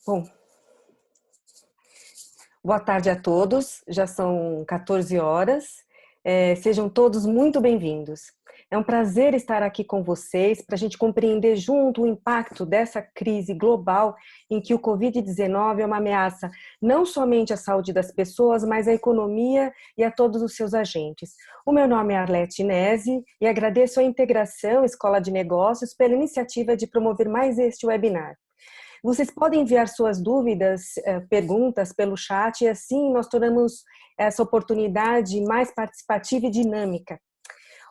Bom, boa tarde a todos, já são 14 horas, sejam todos muito bem-vindos. É um prazer estar aqui com vocês para a gente compreender junto o impacto dessa crise global em que o Covid-19 é uma ameaça não somente à saúde das pessoas, mas à economia e a todos os seus agentes. O meu nome é Arlete Nesi e agradeço a Integração Escola de Negócios pela iniciativa de promover mais este webinar. Vocês podem enviar suas dúvidas, perguntas pelo chat e assim nós tornamos essa oportunidade mais participativa e dinâmica.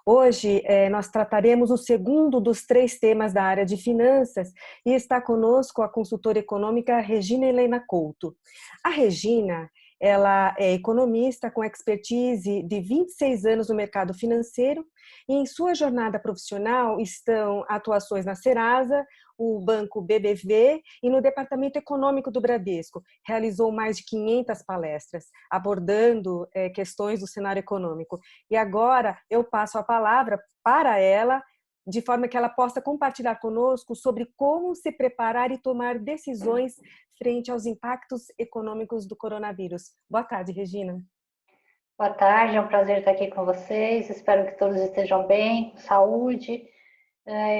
Hoje nós trataremos o segundo dos 3 temas da área de finanças e está conosco a consultora econômica Regina Helena Couto. A Regina, ela é economista com expertise de 26 anos no mercado financeiro e em sua jornada profissional estão atuações na Serasa, o Banco BBV e no Departamento Econômico do Bradesco. Realizou mais de 500 palestras, abordando questões do cenário econômico. E agora eu passo a palavra para ela, de forma que ela possa compartilhar conosco sobre como se preparar e tomar decisões frente aos impactos econômicos do coronavírus. Boa tarde, Regina. Boa tarde, é um prazer estar aqui com vocês. Espero que todos estejam bem, com saúde.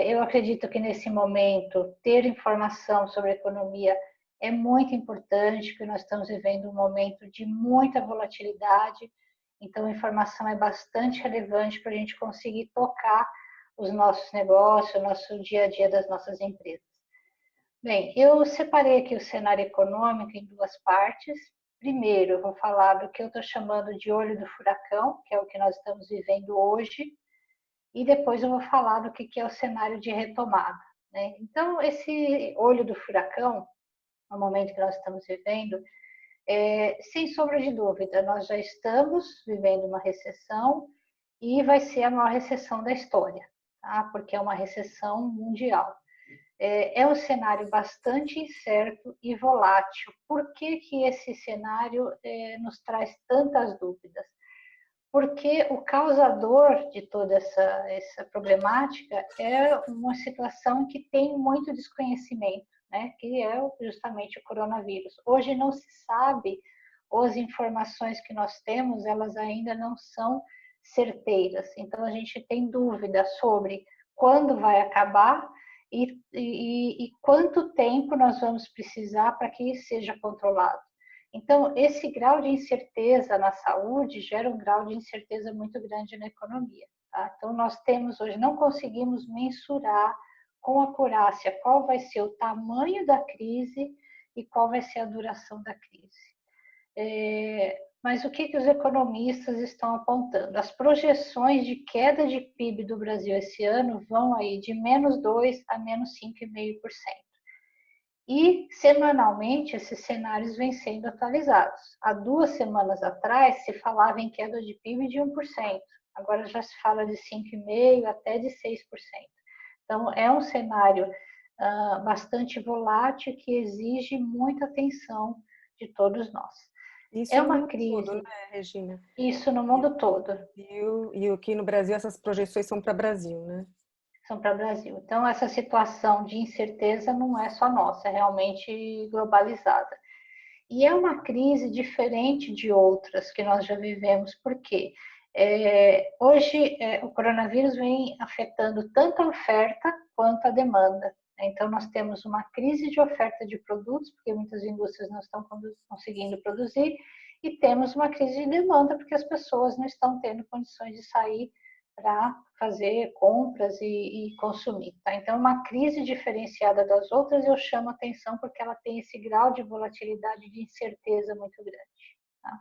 Eu acredito que nesse momento ter informação sobre economia é muito importante, porque nós estamos vivendo um momento de muita volatilidade, então a informação é bastante relevante para a gente conseguir tocar os nossos negócios, o nosso dia a dia das nossas empresas. Bem, eu separei aqui o cenário econômico em 2 partes. Primeiro, eu vou falar do que eu estou chamando de olho do furacão, que é o que nós estamos vivendo hoje, e depois eu vou falar do que é o cenário de retomada, né? Então, esse olho do furacão, no momento que nós estamos vivendo, sem sombra de dúvida, nós já estamos vivendo uma recessão e vai ser a maior recessão da história, tá? Porque é uma recessão mundial. É um cenário bastante incerto e volátil. Por que esse cenário nos traz tantas dúvidas? Porque o causador de toda essa problemática é uma situação que tem muito desconhecimento, né? Que é justamente o coronavírus. Hoje não se sabe, ou as informações que nós temos, elas ainda não são certeiras. Então, a gente tem dúvida sobre quando vai acabar e quanto tempo nós vamos precisar para que isso seja controlado. Então, esse grau de incerteza na saúde gera um grau de incerteza muito grande na economia. Tá? Então, nós temos hoje, não conseguimos mensurar com acurácia qual vai ser o tamanho da crise e qual vai ser a duração da crise. Mas o que os economistas estão apontando? As projeções de queda de PIB do Brasil esse ano vão aí de -2% a -5,5%. E, semanalmente, esses cenários vêm sendo atualizados. Há 2 semanas atrás, se falava em queda de PIB de 1%. Agora já se fala de 5,5% até de 6%. Então, é um cenário bastante volátil que exige muita atenção de todos nós. Isso É no uma mundo crise. todo, né, Regina? Isso no mundo todo. E aqui no Brasil, essas projeções são para o Brasil, né? São para o Brasil. Então, essa situação de incerteza não é só nossa, é realmente globalizada. E é uma crise diferente de outras que nós já vivemos, porque hoje o coronavírus vem afetando tanto a oferta quanto a demanda. Então, nós temos uma crise de oferta de produtos, porque muitas indústrias não estão conseguindo produzir, e temos uma crise de demanda, porque as pessoas não estão tendo condições de sair para fazer compras e consumir. Tá? Então, uma crise diferenciada das outras, eu chamo atenção porque ela tem esse grau de volatilidade, de incerteza muito grande. Tá?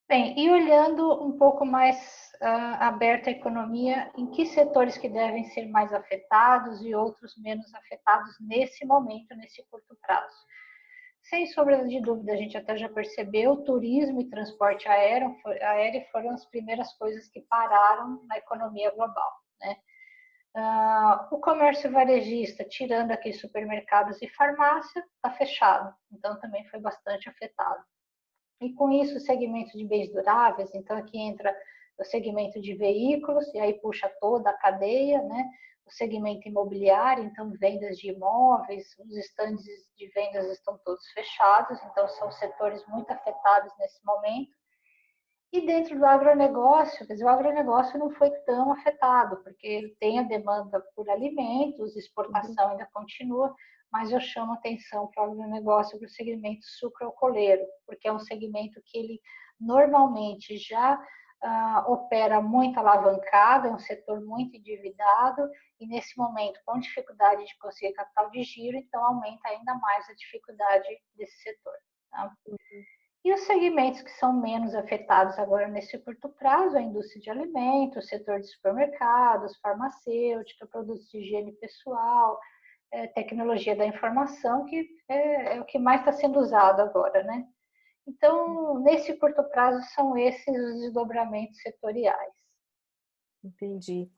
Bem, e olhando um pouco mais aberta a economia, em que setores que devem ser mais afetados e outros menos afetados nesse momento, nesse curto prazo? Sem sombra de dúvida, a gente até já percebeu, turismo e transporte aéreo foram as primeiras coisas que pararam na economia global, né? O comércio varejista, tirando aqui supermercados e farmácia, está fechado, então também foi bastante afetado. E com isso, o segmento de bens duráveis, então aqui entra o segmento de veículos, e aí puxa toda a cadeia, né? o segmento imobiliário, então vendas de imóveis, os estandes de vendas estão todos fechados, então são setores muito afetados nesse momento. E dentro do agronegócio, quer dizer, o agronegócio não foi tão afetado, porque ele tem a demanda por alimentos, exportação ainda continua, mas eu chamo atenção para o agronegócio, para o segmento sucroalcooleiro, porque é um segmento que ele normalmente já opera muito alavancado, é um setor muito endividado, e nesse momento, com dificuldade de conseguir capital de giro, então aumenta ainda mais a dificuldade desse setor. Tá? E os segmentos que são menos afetados agora nesse curto prazo, a indústria de alimentos, o setor de supermercados, farmacêutica, produtos de higiene pessoal, tecnologia da informação, que é o que mais está sendo usado agora, né? Então, nesse curto prazo, são esses os desdobramentos setoriais. Entendi.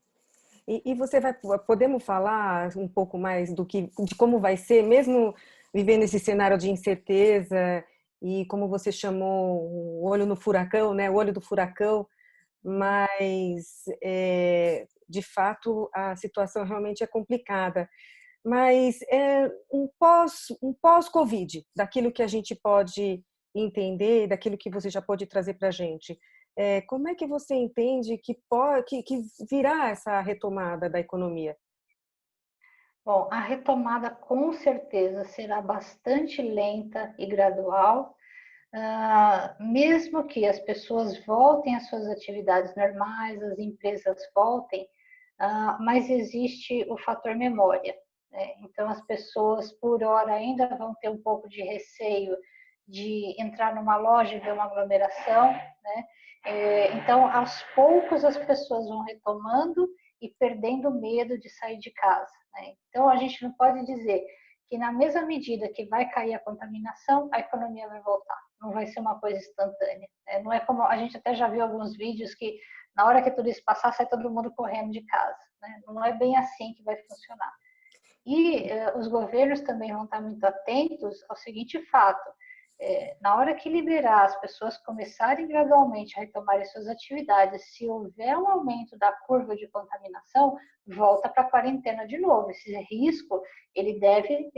E você podemos falar um pouco mais de como vai ser, mesmo vivendo esse cenário de incerteza e como você chamou, o olho no furacão, né? O olho do furacão, mas de fato a situação realmente é complicada. Mas um pós-Covid, daquilo que a gente pode entender, daquilo que você já pode trazer para a gente. Como é que você entende que virá essa retomada da economia? Bom, a retomada com certeza será bastante lenta e gradual, mesmo que as pessoas voltem às suas atividades normais, as empresas voltem, mas existe o fator memória, né? Então, as pessoas, por hora, ainda vão ter um pouco de receio de entrar numa loja e ver uma aglomeração, né? Então, aos poucos, as pessoas vão retomando e perdendo o medo de sair de casa, né? Então, a gente não pode dizer que na mesma medida que vai cair a contaminação, a economia vai voltar. Não vai ser uma coisa instantânea. Né? Não é como a gente até já viu alguns vídeos que na hora que tudo isso passar, sai todo mundo correndo de casa. Né? Não é bem assim que vai funcionar. E os governos também vão estar muito atentos ao seguinte fato: na hora que liberar, as pessoas começarem gradualmente a retomarem suas atividades, se houver um aumento da curva de contaminação, volta para a quarentena de novo. Esse risco ele deve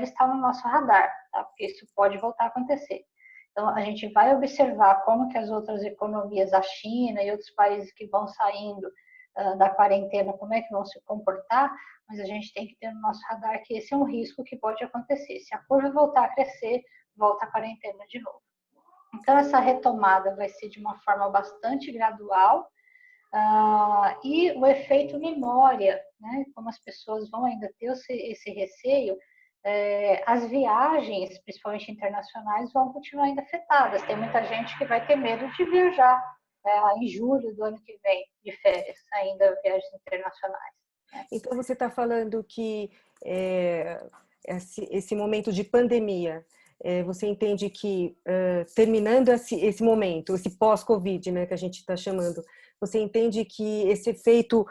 estar no nosso radar, tá? Porque isso pode voltar a acontecer. Então, a gente vai observar como que as outras economias, a China e outros países que vão saindo da quarentena, como é que vão se comportar, mas a gente tem que ter no nosso radar que esse é um risco que pode acontecer. Se a curva voltar a crescer, volta a quarentena de novo. Então, essa retomada vai ser de uma forma bastante gradual, e o efeito memória, né? Como as pessoas vão ainda ter esse receio, as viagens, principalmente internacionais, vão continuar ainda afetadas. Tem muita gente que vai ter medo de viajar em julho do ano que vem, de férias, ainda viagens internacionais. Né? Então, você está falando que esse momento de pandemia, você entende que, terminando esse momento, esse pós-Covid, né, que a gente está chamando, você entende que esse efeito,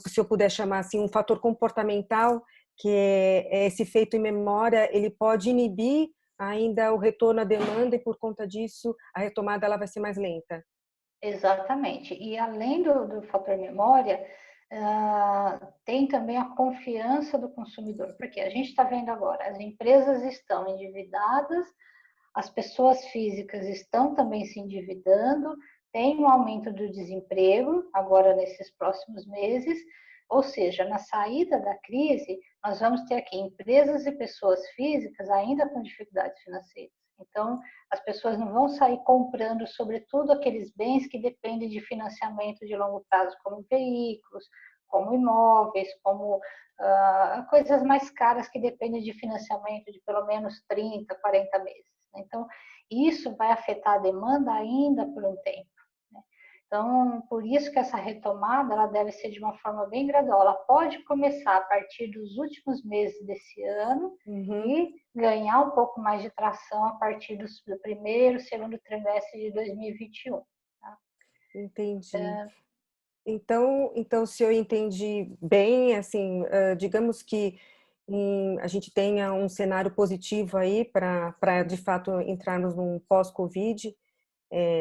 se eu puder chamar assim, um fator comportamental, que é esse efeito em memória, ele pode inibir ainda o retorno à demanda e, por conta disso, a retomada ela vai ser mais lenta? Exatamente. E além do fator memória, tem também a confiança do consumidor, porque a gente está vendo agora, as empresas estão endividadas, as pessoas físicas estão também se endividando, tem um aumento do desemprego agora nesses próximos meses, ou seja, na saída da crise, nós vamos ter aqui empresas e pessoas físicas ainda com dificuldades financeiras. Então, as pessoas não vão sair comprando, sobretudo, aqueles bens que dependem de financiamento de longo prazo, como veículos, como imóveis, como coisas mais caras que dependem de financiamento de pelo menos 30, 40 meses. Então, isso vai afetar a demanda ainda por um tempo. Né? Então, por isso que essa retomada ela deve ser de uma forma bem gradual. Ela pode começar a partir dos últimos meses desse ano e ganhar um pouco mais de tração a partir do primeiro, segundo trimestre de 2021. Tá? Entendi. Então, se eu entendi bem, assim, digamos que a gente tenha um cenário positivo aí para, de fato, entrarmos num pós-Covid,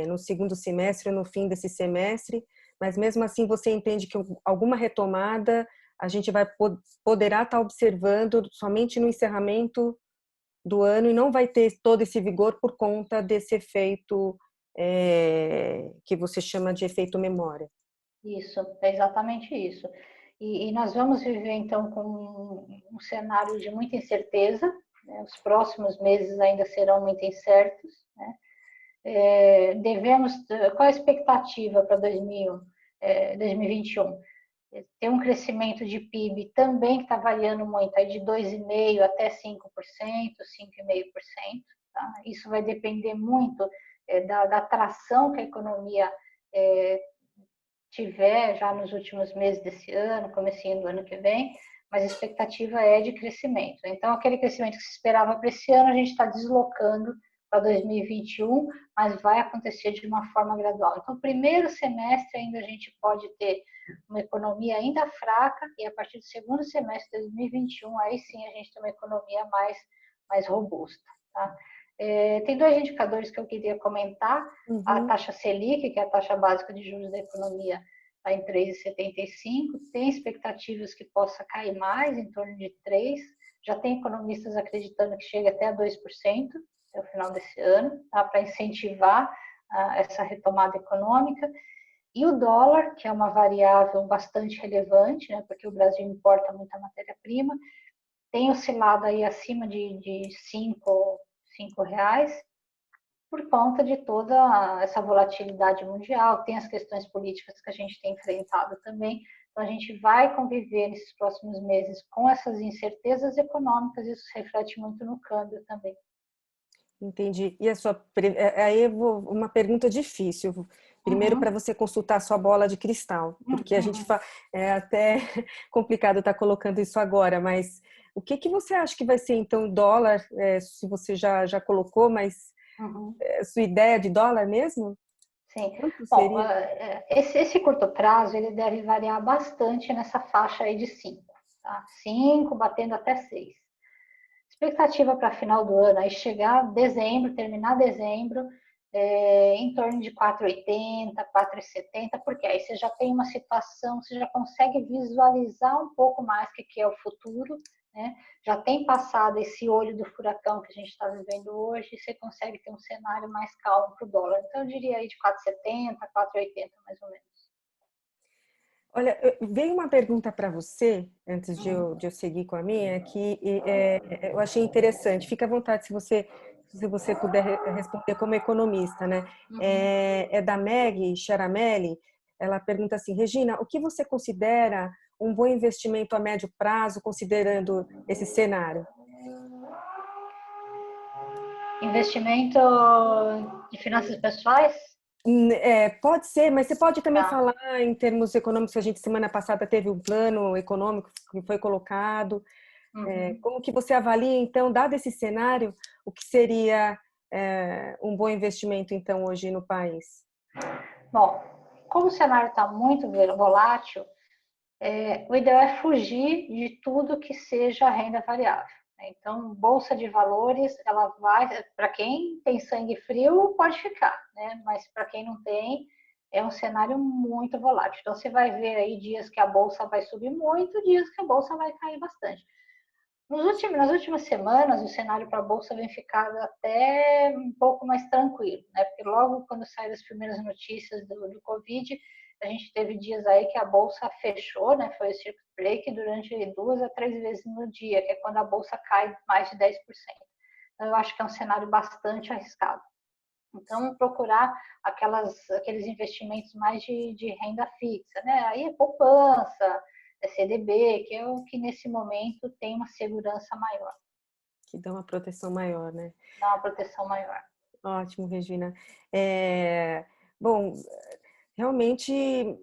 no segundo semestre, no fim desse semestre, mas mesmo assim você entende que alguma retomada a gente poderá estar observando somente no encerramento do ano e não vai ter todo esse vigor por conta desse efeito que você chama de efeito memória. Isso, é exatamente isso. E nós vamos viver, então, com um cenário de muita incerteza, né? Os próximos meses ainda serão muito incertos, né? Qual a expectativa para 2021? Tem um crescimento de PIB também que está variando muito, aí de 2,5% até 5%, 5,5%. Tá? Isso vai depender muito da atração que a economia tiver já nos últimos meses desse ano, comecinho do ano que vem, mas a expectativa é de crescimento. Então, aquele crescimento que se esperava para esse ano, a gente está deslocando para 2021, mas vai acontecer de uma forma gradual. Então, o primeiro semestre ainda a gente pode ter uma economia ainda fraca e a partir do segundo semestre de 2021, aí sim a gente tem uma economia mais robusta. Tá? Tem dois indicadores que eu queria comentar. A taxa Selic, que é a taxa básica de juros da economia, está em 3,75. Tem expectativas que possa cair mais, em torno de 3%. Já tem economistas acreditando que chega até a 2% até o final desse ano, tá? Para incentivar essa retomada econômica. E o dólar, que é uma variável bastante relevante, né, porque o Brasil importa muita matéria-prima, tem oscilado aí acima de 5 reais, por conta de toda essa volatilidade mundial. Tem as questões políticas que a gente tem enfrentado também. Então, a gente vai conviver nesses próximos meses com essas incertezas econômicas, e isso reflete muito no câmbio também. Entendi. E aí uma pergunta difícil. Primeiro, para você consultar a sua bola de cristal, porque a gente é até complicado estar colocando isso agora, mas o que você acha que vai ser então o dólar? Se você já colocou, mas sua ideia de dólar mesmo? Sim. Quanto Bom, seria? esse curto prazo ele deve variar bastante nessa faixa aí de 5, tá? 5 batendo até 6. Expectativa para final do ano, aí chegar dezembro, terminar dezembro, em torno de 4,80, 4,70, porque aí você já tem uma situação, você já consegue visualizar um pouco mais o que é o futuro, né? Já tem passado esse olho do furacão que a gente está vivendo hoje, e você consegue ter um cenário mais calmo para o dólar. Então, eu diria aí de 4,70, 4,80 mais ou menos. Olha, veio uma pergunta para você, antes de eu seguir com a minha, que eu achei interessante. Fica à vontade se você puder responder como economista, né? É da Meg Charamelli. Ela pergunta assim: Regina, o que você considera um bom investimento a médio prazo, considerando esse cenário? Investimento de finanças pessoais? Pode ser, mas você pode também Tá. falar em termos econômicos. A gente, semana passada, teve um plano econômico que foi colocado. Como que você avalia, então, dado esse cenário, o que seria um bom investimento, então, hoje no país? Bom, como o cenário está muito volátil, o ideal é fugir de tudo que seja renda variável. Então, bolsa de valores, ela vai, para quem tem sangue frio, pode ficar, né? Mas para quem não tem, é um cenário muito volátil. Então, você vai ver aí dias que a bolsa vai subir muito, dias que a bolsa vai cair bastante. Nas últimas semanas, o cenário para a Bolsa vem ficando até um pouco mais tranquilo, né? Porque logo quando saíram as primeiras notícias do Covid, a gente teve dias aí que a Bolsa fechou, né? Foi o circuit break durante 2 a 3 vezes no dia, que é quando a Bolsa cai mais de 10%. Então, eu acho que é um cenário bastante arriscado. Então, procurar aqueles investimentos mais de renda fixa, né? Aí é poupança, é CDB, que é o que nesse momento tem uma segurança maior. Que dá uma proteção maior, né? Dá uma proteção maior. Ótimo, Regina. Bom, realmente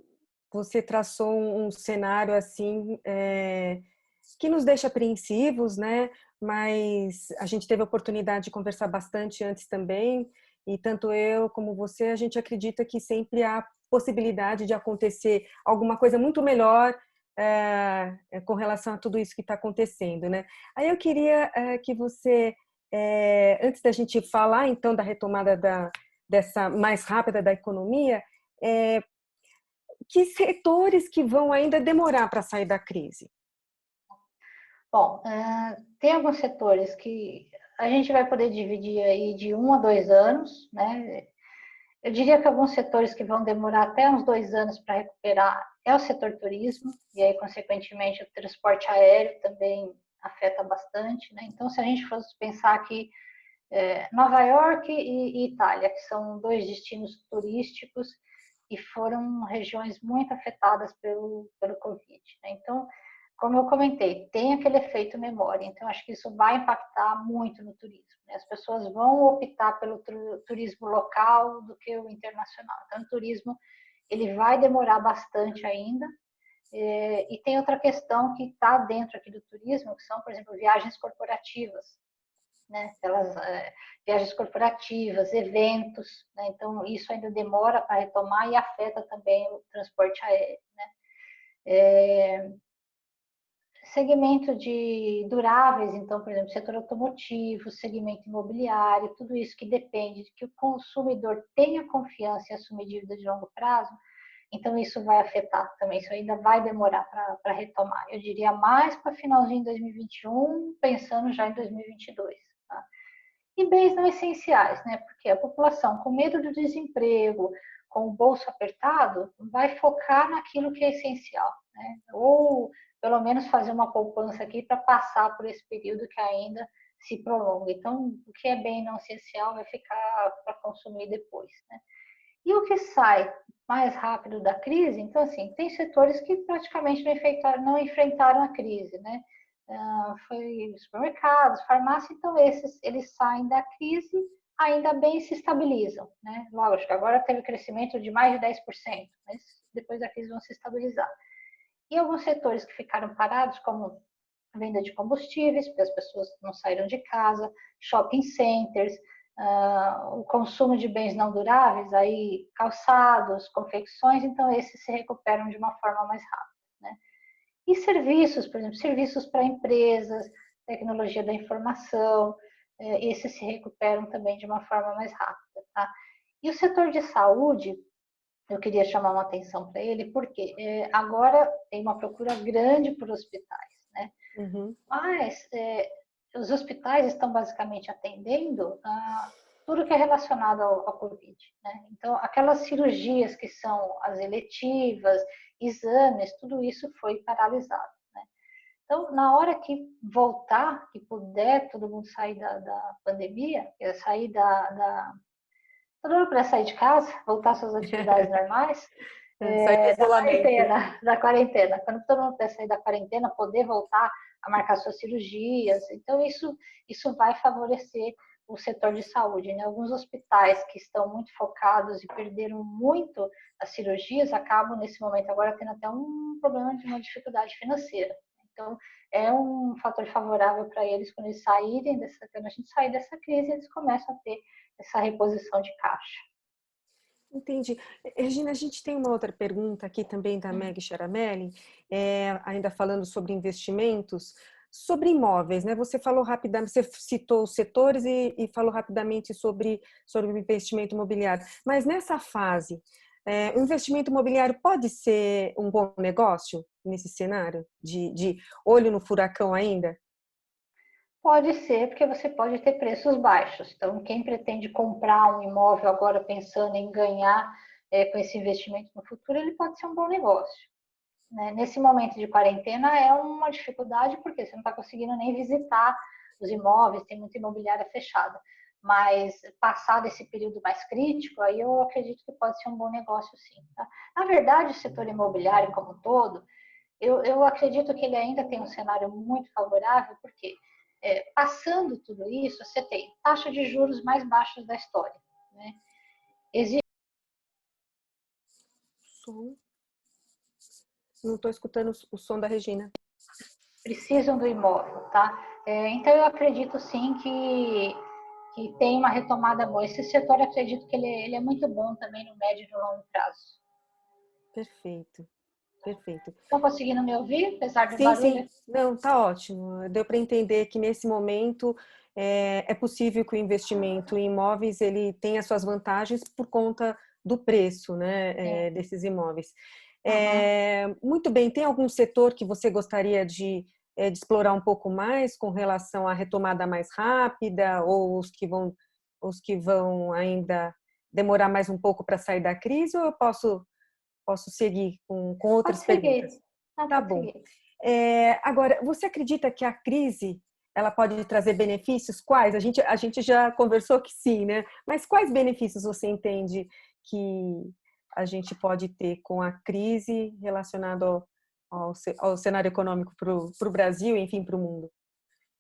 você traçou um cenário assim que nos deixa apreensivos, né? Mas a gente teve a oportunidade de conversar bastante antes também, e tanto eu como você, a gente acredita que sempre há possibilidade de acontecer alguma coisa muito melhor com relação a tudo isso que está acontecendo, né? Aí eu queria que você, antes da gente falar então da retomada dessa mais rápida da economia, que setores que vão ainda demorar para sair da crise? Bom, tem alguns setores que a gente vai poder dividir aí de 1 a 2 anos, né? Eu diria que alguns setores que vão demorar até uns 2 anos para recuperar é o setor turismo, e aí, consequentemente, o transporte aéreo também afeta bastante, né? Então, se a gente fosse pensar aqui, Nova York e Itália, que são dois destinos turísticos e foram regiões muito afetadas pelo Covid, né? Então, como eu comentei, tem aquele efeito memória, então acho que isso vai impactar muito no turismo, né? As pessoas vão optar pelo turismo local do que o internacional. Então, o turismo ele vai demorar bastante ainda. E tem outra questão que está dentro aqui do turismo, que são, por exemplo, viagens corporativas, né? Viagens corporativas, eventos, né? Então isso ainda demora para retomar e afeta também o transporte aéreo, né? Segmento de duráveis, então, por exemplo, setor automotivo, segmento imobiliário, tudo isso que depende de que o consumidor tenha confiança e assumir dívida de longo prazo, então isso vai afetar também, isso ainda vai demorar para retomar. Eu diria mais para finalzinho de 2021, pensando já em 2022. Tá? E bens não essenciais, né? Porque a população, com medo do desemprego, com o bolso apertado, vai focar naquilo que é essencial, né? Ou pelo menos fazer uma poupança aqui para passar por esse período que ainda se prolonga. Então, o que é bem não essencial vai ficar para consumir depois, né? E o que sai mais rápido da crise, então, assim, tem setores que praticamente não enfrentaram a crise, né? Foi supermercados, farmácia, então esses, eles saem da crise, ainda bem se estabilizam, né? Lógico, agora teve crescimento de mais de 10%, mas depois da crise vão se estabilizar. E alguns setores que ficaram parados, como a venda de combustíveis, porque as pessoas não saíram de casa, shopping centers, o consumo de bens não duráveis, aí calçados, confecções, então esses se recuperam de uma forma mais rápida, né? E serviços, por exemplo, serviços para empresas, tecnologia da informação, esses se recuperam também de uma forma mais rápida, tá? E o setor de saúde, eu queria chamar uma atenção para ele, porque agora tem uma procura grande por hospitais, né? Uhum. Mas os hospitais estão basicamente atendendo tudo que é relacionado ao Covid, né? Então, aquelas cirurgias que são as eletivas, exames, tudo isso foi paralisado, né? Então, na hora que voltar, que puder todo mundo sair da pandemia, sair todo mundo puder sair de casa, voltar às suas atividades normais, Sai do da isolamento. quarentena, quando todo mundo puder sair da quarentena, poder voltar a marcar suas cirurgias, então isso vai favorecer o setor de saúde, né? Alguns hospitais que estão muito focados e perderam muito as cirurgias acabam nesse momento agora tendo até um problema de uma dificuldade financeira. Então é um fator favorável para eles quando eles saírem quando a gente sair dessa crise, eles começam a ter essa reposição de caixa. Entendi. Regina, a gente tem uma outra pergunta aqui também da Meg Charamelli, ainda falando sobre investimentos, sobre imóveis, né? Você falou rapidamente, você citou os setores e falou rapidamente sobre o investimento imobiliário. Mas nessa fase, o investimento imobiliário pode ser um bom negócio nesse cenário de olho no furacão ainda? Pode ser, porque você pode ter preços baixos. Então, quem pretende comprar um imóvel agora pensando em ganhar com esse investimento no futuro, ele pode ser um bom negócio, né? Nesse momento de quarentena é uma dificuldade, porque você não está conseguindo nem visitar os imóveis, tem muita imobiliária fechada. Mas passado esse período mais crítico, aí eu acredito que pode ser um bom negócio sim. Tá? Na verdade, o setor imobiliário como um todo, eu acredito que ele ainda tem um cenário muito favorável, porque passando tudo isso, você tem taxa de juros mais baixas da história, né? Existe Som. Não estou escutando o som da Regina. precisam do imóvel, tá? Então eu acredito sim que tem uma retomada boa. Esse setor, eu acredito que ele é muito bom também no médio e no longo prazo. Perfeito, perfeito. Estão conseguindo me ouvir, apesar do Sim, sim. barulho? Não, tá ótimo. Deu para entender que nesse momento é possível que o investimento em imóveis ele tenha suas vantagens por conta do preço, né, Sim. desses imóveis. Uhum. Muito bem, tem algum setor que você gostaria de explorar um pouco mais com relação à retomada mais rápida, ou os que vão ainda demorar mais um pouco para sair da crise, ou eu posso seguir com Pode outras perguntas? seguir. Não, Tá pode bom. seguir. Agora, você acredita que a crise ela pode trazer benefícios? Quais? A gente já conversou que sim, né? Mas quais benefícios você entende que a gente pode ter com a crise relacionado ao cenário econômico para o Brasil, enfim, para o mundo?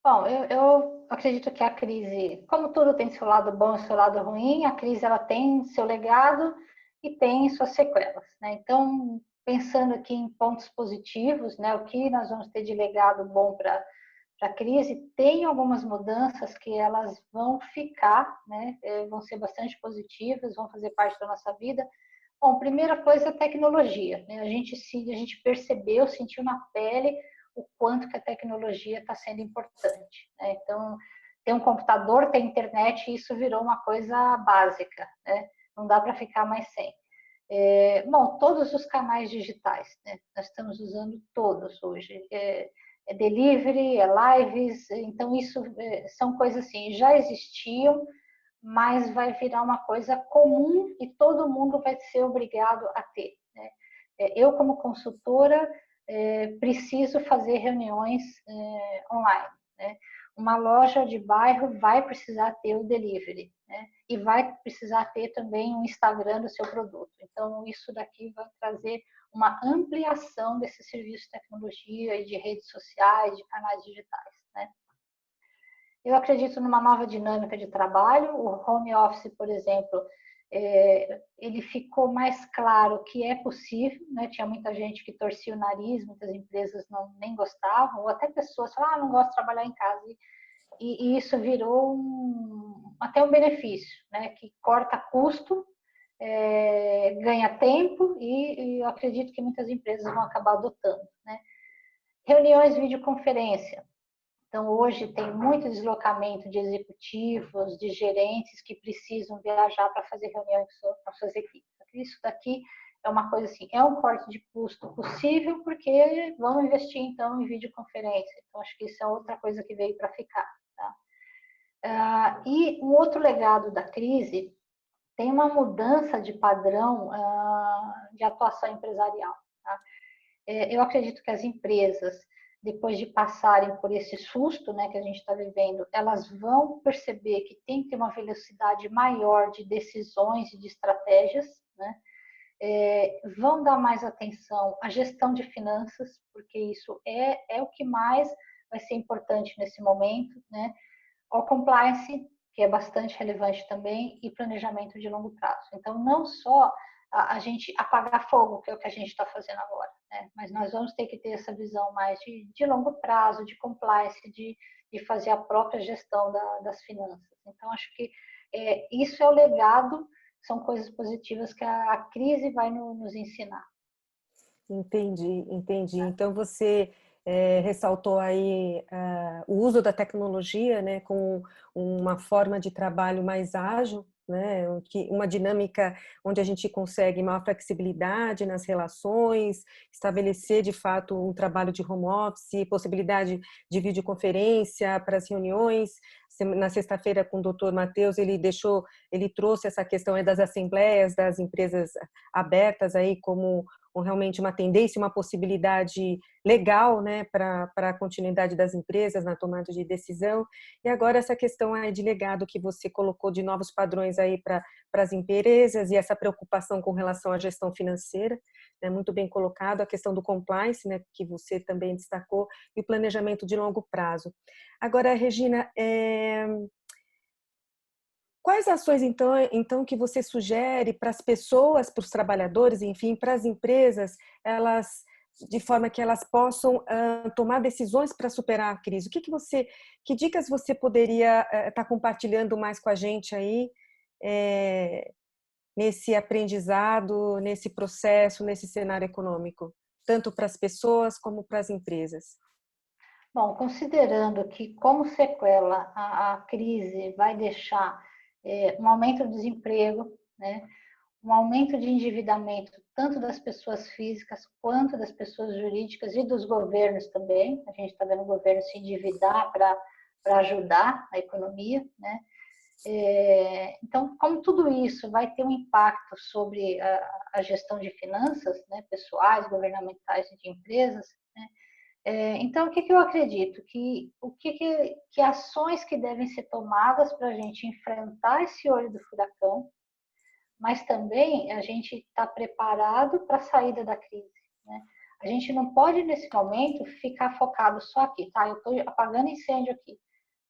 Bom, eu acredito que a crise, como tudo tem seu lado bom e seu lado ruim, a crise ela tem seu legado e tem suas sequelas, né? Então, pensando aqui em pontos positivos, né, o que nós vamos ter de legado bom para a crise, tem algumas mudanças que elas vão ficar, né, vão ser bastante positivas, vão fazer parte da nossa vida. Bom, primeira coisa, a tecnologia, né? A gente percebeu, sentiu na pele o quanto que a tecnologia está sendo importante, né? Então, ter um computador, ter internet, isso virou uma coisa básica, né? Não dá para ficar mais sem. Bom, todos os canais digitais, né? Nós estamos usando todos hoje. É delivery, é lives, então isso são coisas assim, já existiam, mas vai virar uma coisa comum e todo mundo vai ser obrigado a ter, né? Eu, como consultora, preciso fazer reuniões online, né? Uma loja de bairro vai precisar ter o delivery, né? E vai precisar ter também um Instagram do seu produto. Então, isso daqui vai trazer uma ampliação desse serviço de tecnologia e de redes sociais, de canais digitais, né? Eu acredito numa nova dinâmica de trabalho. O home office, por exemplo, ele ficou mais claro que é possível, né? Tinha muita gente que torcia o nariz, muitas empresas nem gostavam, ou até pessoas falavam, não gosto de trabalhar em casa. E isso virou até um benefício, né? Que corta custo, ganha tempo e eu acredito que muitas empresas vão acabar adotando, né? Reuniões videoconferência. Então, hoje tem muito deslocamento de executivos, de gerentes que precisam viajar para fazer reuniões com suas equipes. Isso daqui é uma coisa assim, é um corte de custo possível, porque vão investir, então, em videoconferência. Então, acho que isso é outra coisa que veio para ficar. Tá? E um outro legado da crise tem uma mudança de padrão de atuação empresarial. Tá? Eu acredito que as empresas, depois de passarem por esse susto, né, que a gente está vivendo, elas vão perceber que tem que ter uma velocidade maior de decisões e de estratégias, né? Vão dar mais atenção à gestão de finanças, porque isso é o que mais vai ser importante nesse momento, né? Ao compliance, que é bastante relevante também, e planejamento de longo prazo. Então, não só a gente apagar fogo, que é o que a gente está fazendo agora, né? Mas nós vamos ter que ter essa visão mais de longo prazo, de compliance, de fazer a própria gestão das finanças. Então, acho que isso é o legado, são coisas positivas que a crise vai nos ensinar. Entendi, entendi. Então você ressaltou aí o uso da tecnologia, né, com uma forma de trabalho mais ágil, né, uma dinâmica onde a gente consegue maior flexibilidade nas relações, estabelecer de fato um trabalho de home office, possibilidade de videoconferência para as reuniões. Na sexta-feira com o Dr. Matheus, ele trouxe essa questão das assembleias das empresas abertas aí como realmente uma tendência, uma possibilidade legal, né, para a continuidade das empresas na tomada de decisão. E agora essa questão aí de legado que você colocou de novos padrões aí para as empresas e essa preocupação com relação à gestão financeira, né, muito bem colocado, a questão do compliance, né, que você também destacou, e o planejamento de longo prazo. Agora, Regina, quais ações, então, que você sugere para as pessoas, para os trabalhadores, enfim, para as empresas, elas, de forma que elas possam tomar decisões para superar a crise? Que dicas você poderia estar compartilhando mais com a gente aí, nesse aprendizado, nesse processo, nesse cenário econômico, tanto para as pessoas como para as empresas? Bom, considerando que como sequela a crise vai deixar um aumento do desemprego, né, um aumento de endividamento, tanto das pessoas físicas quanto das pessoas jurídicas e dos governos também. A gente está vendo o governo se endividar para ajudar a economia, né? Então, como tudo isso vai ter um impacto sobre a gestão de finanças, né, pessoais, governamentais e de empresas, né? Então, o que eu acredito? Que ações que devem ser tomadas para a gente enfrentar esse olho do furacão, mas também a gente está preparado para a saída da crise, né? A gente não pode, nesse momento, ficar focado só aqui, tá? Eu estou apagando incêndio aqui,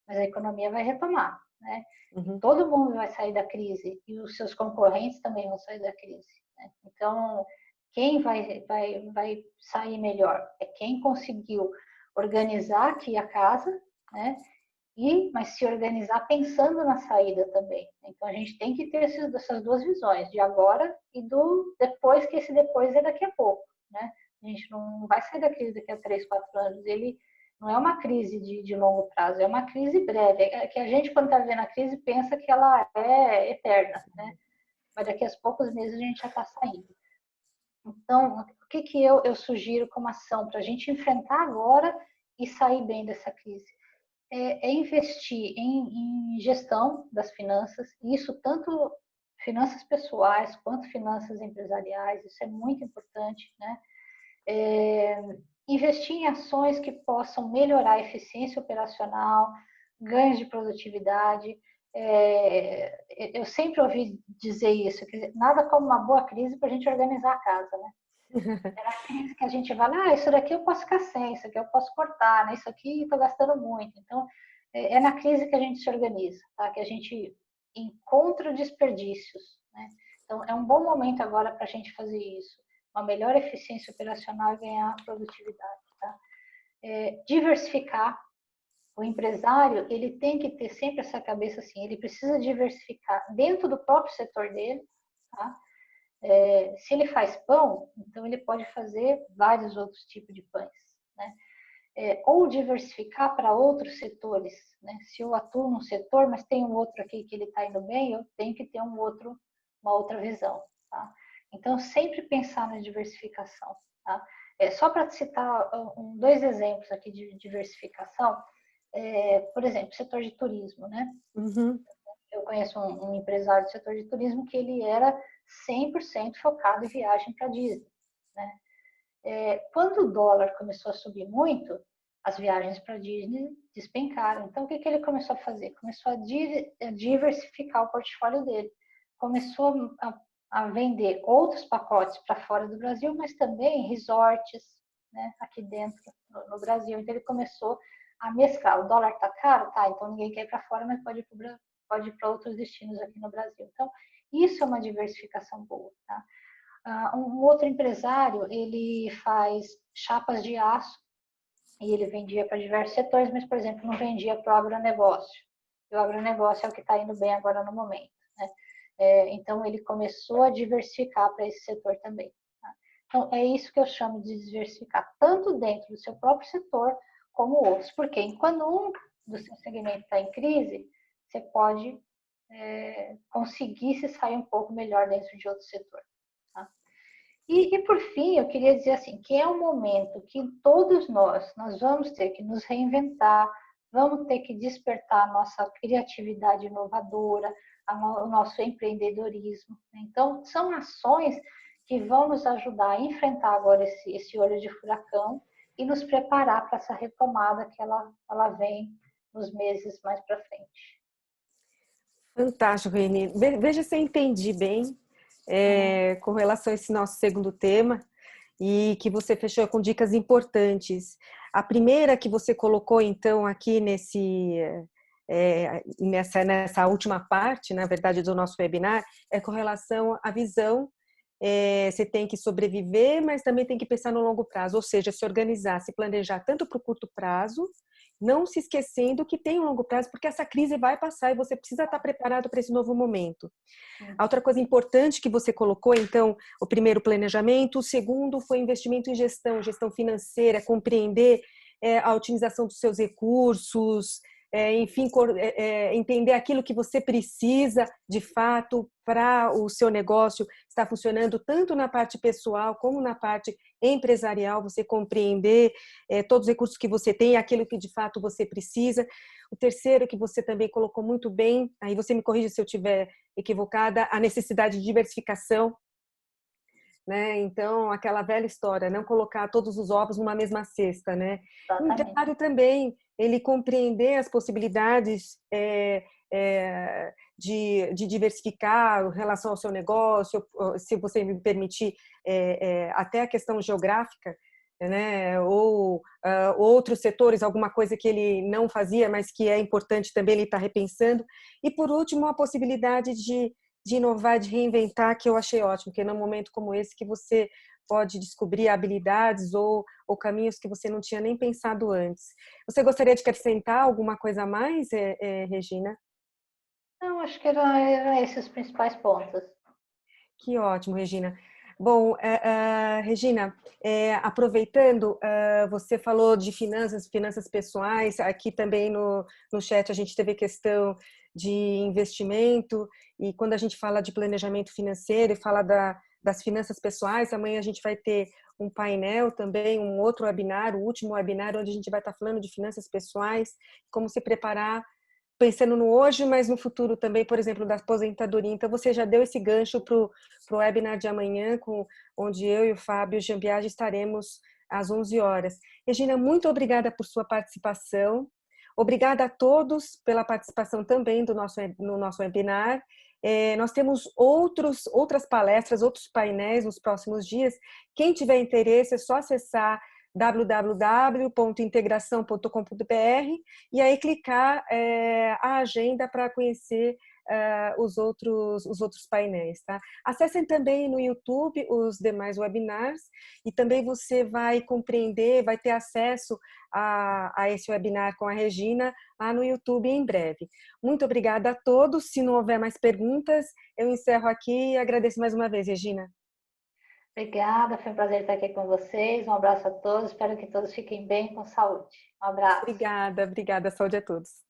mas a economia vai retomar, né? Uhum. Todo mundo vai sair da crise e os seus concorrentes também vão sair da crise, né? Então, quem vai sair melhor é quem conseguiu organizar aqui a casa, né? Mas se organizar pensando na saída também. Então, a gente tem que ter essas duas visões, de agora e do depois, que esse depois é daqui a pouco, né? A gente não vai sair da crise daqui a 3, 4 anos. Ele não é uma crise de longo prazo, é uma crise breve. É que a gente, quando está vendo a crise, pensa que ela é eterna, né? Mas daqui a poucos meses a gente já está saindo. Então, o que eu sugiro como ação para a gente enfrentar agora e sair bem dessa crise? É investir em gestão das finanças, e isso tanto finanças pessoais quanto finanças empresariais, isso é muito importante, né? Investir em ações que possam melhorar a eficiência operacional, ganhos de produtividade. Eu sempre ouvi dizer isso, que nada como uma boa crise para a gente organizar a casa, né? É na crise que a gente vai, isso daqui eu posso ficar sem, isso aqui eu posso cortar, né? Isso aqui estou gastando muito. Então, é na crise que a gente se organiza, tá? Que a gente encontra desperdícios, né? Então, é um bom momento agora para a gente fazer isso. Uma melhor eficiência operacional e ganhar produtividade, tá? Diversificar. O empresário, ele tem que ter sempre essa cabeça assim, ele precisa diversificar dentro do próprio setor dele, tá? Se ele faz pão, então ele pode fazer vários outros tipos de pães, né? Ou diversificar para outros setores, né? Se eu atuo num setor, mas tem um outro aqui que ele está indo bem, eu tenho que ter uma outra visão, tá? Então, sempre pensar na diversificação, tá? Só para citar 2 exemplos aqui de diversificação, por exemplo, setor de turismo, né? Uhum. Eu conheço um empresário do setor de turismo que ele era 100% focado em viagem para Disney, né? Quando o dólar começou a subir muito, as viagens para Disney despencaram. Então, o que ele começou a fazer? Começou a diversificar o portfólio dele. Começou a vender outros pacotes para fora do Brasil, mas também resorts, né, aqui dentro no Brasil. Então, ele começou a mesclar. O dólar está caro? Tá, então ninguém quer ir para fora, mas pode ir para outros destinos aqui no Brasil. Então, isso é uma diversificação boa, tá? Um outro empresário, ele faz chapas de aço e ele vendia para diversos setores, mas, por exemplo, não vendia para o agronegócio. E o agronegócio é o que está indo bem agora no momento, né? Então, ele começou a diversificar para esse setor também, tá? Então, é isso que eu chamo de diversificar, tanto dentro do seu próprio setor, como outros. Porque quando um do seu segmento está em crise, você pode conseguir se sair um pouco melhor dentro de outro setor. E por fim, eu queria dizer assim, que é um momento que todos nós vamos ter que nos reinventar, vamos ter que despertar a nossa criatividade inovadora, o nosso empreendedorismo. Então, são ações que vão nos ajudar a enfrentar agora esse olho de furacão e nos preparar para essa retomada que ela vem nos meses mais para frente. Fantástico, Reni. Veja se eu entendi bem com relação a esse nosso segundo tema e que você fechou com dicas importantes. A primeira que você colocou, então, aqui nessa última parte, na verdade, do nosso webinar, é com relação à visão. Você tem que sobreviver, mas também tem que pensar no longo prazo, ou seja, se organizar, se planejar tanto para o curto prazo, não se esquecendo que tem um longo prazo, porque essa crise vai passar e você precisa estar preparado para esse novo momento. A outra coisa importante que você colocou, então, o primeiro, planejamento, o segundo foi investimento em gestão financeira, compreender a otimização dos seus recursos, enfim, entender aquilo que você precisa de fato para o seu negócio estar funcionando tanto na parte pessoal como na parte empresarial, você compreender todos os recursos que você tem, aquilo que de fato você precisa. O terceiro, que você também colocou muito bem, aí você me corrige se eu estiver equivocada, a necessidade de diversificação, né? Então, aquela velha história, não colocar todos os ovos numa mesma cesta, né? O Exatamente. empresário também, ele compreender as possibilidades de diversificar em relação ao seu negócio, se você me permitir, até a questão geográfica, né? Ou outros setores, alguma coisa que ele não fazia, mas que é importante também ele estar repensando. E, por último, a possibilidade de inovar, de reinventar, que eu achei ótimo, que é num momento como esse que você pode descobrir habilidades ou caminhos que você não tinha nem pensado antes. Você gostaria de acrescentar alguma coisa a mais, Regina? Não, acho que eram esses os principais pontos. Que ótimo, Regina. Bom, Regina, aproveitando, você falou de finanças pessoais, aqui também no chat a gente teve questão de investimento, e quando a gente fala de planejamento financeiro e fala das finanças pessoais, amanhã a gente vai ter um painel também, um outro webinar, o último webinar, onde a gente vai estar falando de finanças pessoais, como se preparar pensando no hoje, mas no futuro também, por exemplo, da aposentadoria. Então, você já deu esse gancho para o webinar de amanhã, onde eu e o Fábio Jambiage estaremos às 11 horas. Regina, muito obrigada por sua participação. Obrigada a todos pela participação também no nosso webinar. Nós temos outras palestras, outros painéis nos próximos dias. Quem tiver interesse, é só acessar www.integração.com.br e aí clicar a agenda para conhecer os outros painéis, tá? Acessem também no YouTube os demais webinars e também você vai compreender, vai ter acesso a esse webinar com a Regina lá no YouTube em breve. Muito obrigada a todos. Se não houver mais perguntas, eu encerro aqui e agradeço mais uma vez, Regina. Obrigada, foi um prazer estar aqui com vocês. Um abraço a todos, espero que todos fiquem bem com saúde. Um abraço. Obrigada, saúde a todos.